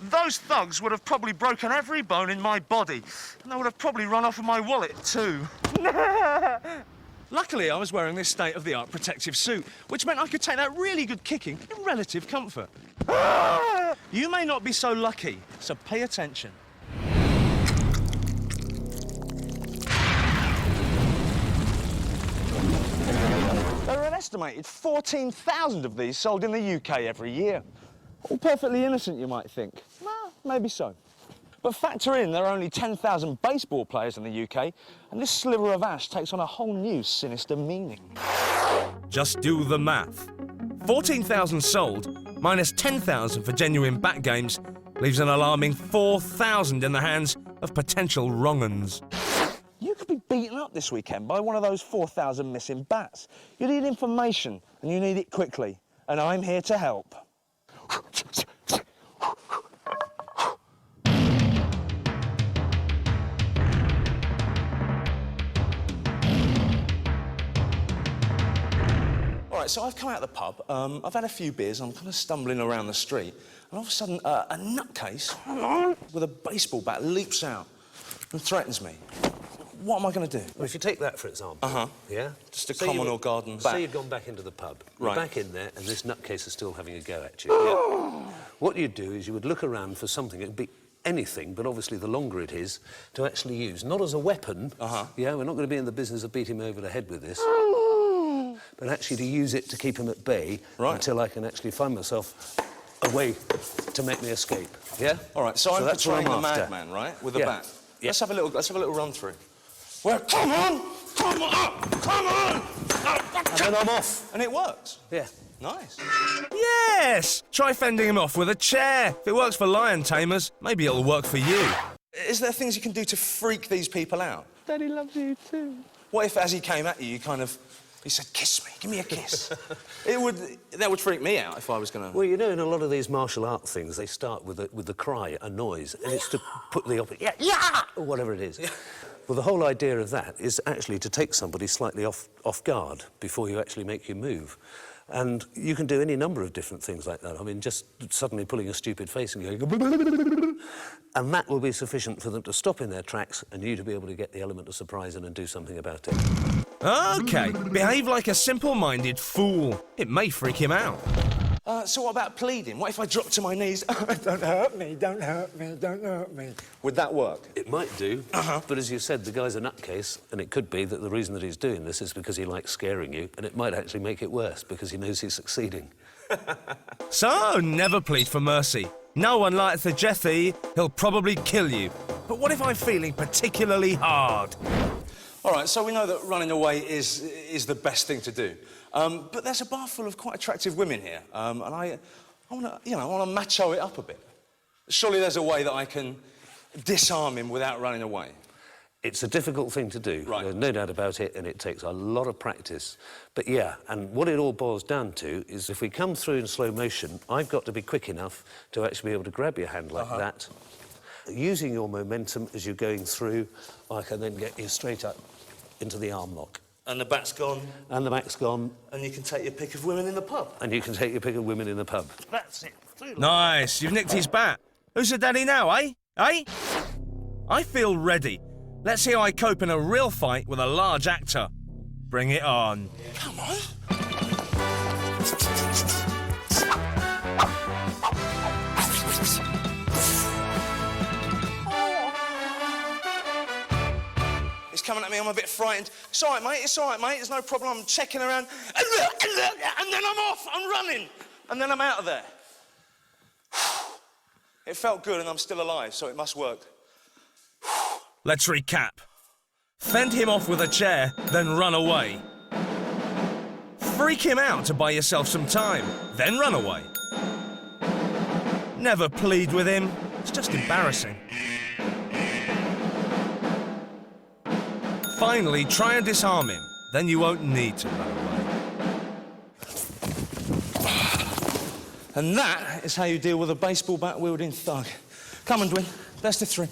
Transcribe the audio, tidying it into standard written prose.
those thugs would have probably broken every bone in my body, and they would have probably run off with my wallet too. Luckily, I was wearing this state-of-the-art protective suit, which meant I could take that really good kicking in relative comfort. You may not be so lucky, so pay attention. There are an estimated 14,000 of these sold in the UK every year. All perfectly innocent, you might think. Well, maybe so. But factor in there are only 10,000 baseball players in the UK, and this sliver of ash takes on a whole new sinister meaning. Just do the math. 14,000 sold, minus 10,000 for genuine bat games, leaves an alarming 4,000 in the hands of potential wrong-uns. You could be beaten up this weekend by one of those 4,000 missing bats. You need information, and you need it quickly, and I'm here to help. All right, so I've come out of the pub, I've had a few beers, I'm kind of stumbling around the street, and all of a sudden, a nutcase with a baseball bat leaps out and threatens me. What am I going to do? Well, if you take that, for example, yeah? Just a common or garden bat. Say you've gone back into the pub, right. You're back in there, and this nutcase is still having a go at you. Yeah. What you'd do is you would look around for something, it'd be anything, but obviously the longer it is, to actually use. Not as a weapon, yeah, we're not going to be in the business of beating him over the head with this, but actually to use it to keep him at bay until I can actually find myself a way to make me escape, yeah? All right, so I'm that's what portraying I'm the after. madman, right, with a bat. Yeah. Let's have a little run through. Well, come on! Come on! Come on! And then I'm off. And it works. Yeah. Nice. Yes! Try fending him off with a chair. If it works for lion tamers, maybe it'll work for you. Is there things you can do to freak these people out? Daddy loves you too. What if, as he came at you, you said, kiss me, give me a kiss? That would freak me out if I was going to... Well, you know, in a lot of these martial art things, they start with the cry, a noise, and it's to put the opposite, yeah, or whatever it is. Yeah. Well, the whole idea of that is actually to take somebody slightly off guard before you actually make your move. And you can do any number of different things like that. I mean, just suddenly pulling a stupid face and going... And that will be sufficient for them to stop in their tracks and you to be able to get the element of surprise in and do something about it. OK, behave like a simple-minded fool. It may freak him out. So what about pleading? What if I drop to my knees? Don't hurt me, don't hurt me, don't hurt me. Would that work? It might do, but as you said, the guy's a nutcase, and it could be that the reason that he's doing this is because he likes scaring you, and it might actually make it worse because he knows he's succeeding. So, never plead for mercy. No one likes the Jethy, he'll probably kill you. But what if I'm feeling particularly hard? All right, so we know that running away is the best thing to do. But there's a bar full of quite attractive women here, and I want to macho it up a bit. Surely there's a way that I can disarm him without running away. It's a difficult thing to do, right. There's no doubt about it, and it takes a lot of practice. But yeah, and what it all boils down to is if we come through in slow motion, I've got to be quick enough to actually be able to grab your hand like that. Using your momentum as you're going through, I can then get you straight up into the arm lock. And the bat's gone. And the bat's gone. And you can take your pick of women in the pub. And you can take your pick of women in the pub. That's it. Nice, you've nicked his bat. Who's the daddy now, eh? Eh? I feel ready. Let's see how I cope in a real fight with a large actor. Bring it on. Come on. He's coming at me, I'm a bit frightened. It's all right, mate, there's no problem. I'm checking around, and then I'm off, I'm running, and then I'm out of there. It felt good and I'm still alive, so it must work. Let's recap. Fend him off with a chair, then run away. Freak him out to buy yourself some time, then run away. Never plead with him, it's just embarrassing. Finally, try and disarm him, then you won't need to run away. And that is how you deal with a baseball bat-wielding thug. Come on, Dwin, best of three.